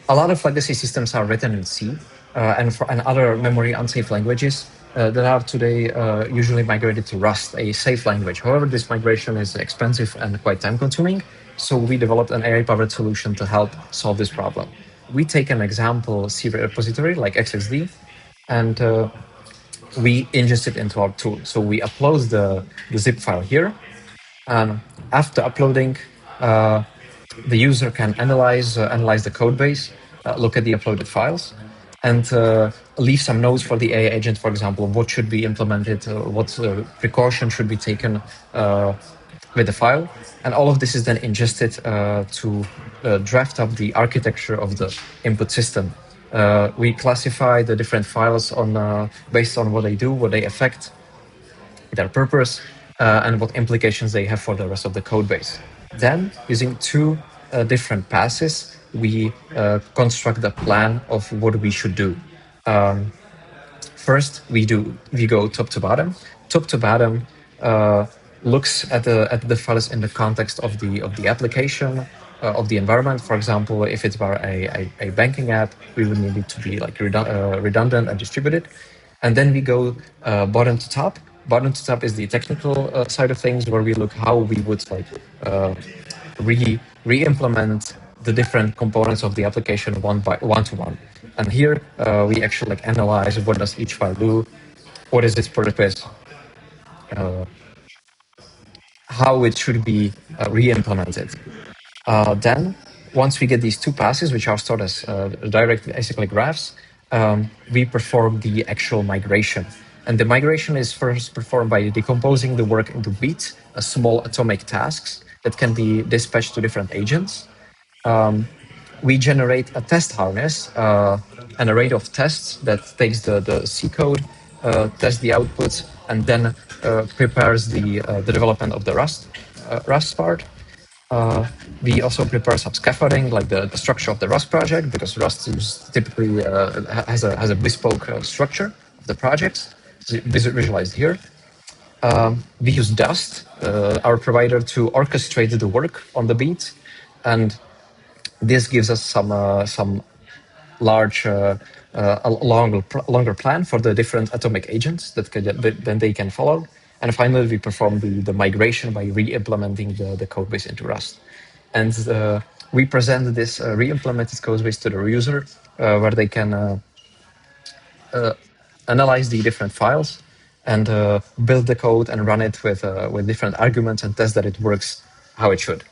A lot of legacy systems are written in C and other memory unsafe languages that are today usually migrated to Rust, a safe language. However, this migration is expensive and quite time consuming. So we developed an AI-powered solution to help solve this problem. We take an example C repository like XXD, and we ingest it into our tool. So we upload the zip file here. After uploading, the user can analyze the code base, look at the uploaded files, and leave some notes for the AI agent, for example, what should be implemented, what precaution should be taken with the file. And all of this is then ingested to draft up the architecture of the input system. We classify the different files based on what they do, what they affect, their purpose, and what implications they have for the rest of the code base. Then, using two different passes, we construct the plan of what we should do. First, we go top to bottom. Top to bottom looks at the files in the context of the application, of the environment. For example, if it's about a banking app, we would need it to be like redundant and distributed. And then we go bottom to top. Bottom to top is the technical side of things, where we look how we would like re-implement the different components of the application one to one. And here we actually like analyze what does each file do, what is its purpose, how it should be re-implemented. Then, once we get these two passes, which are stored as direct acyclic graphs, we perform the actual migration. And the migration is first performed by decomposing the work into beats, small atomic tasks that can be dispatched to different agents. We generate a test harness, an array of tests that takes the C code, tests the outputs, and then prepares the development of the Rust part. We also prepare some scaffolding, like the structure of the Rust project, because Rust is typically has a bespoke structure of the projects, visualized here. We use Dust, our provider, to orchestrate the work on the beat, and this gives us some large, a longer plan for the different atomic agents that then they can follow. And finally, we perform the migration by re-implementing the code base into Rust. And we present this re-implemented code base to the user, where they can analyze the different files and build the code and run it with different arguments and test that it works how it should.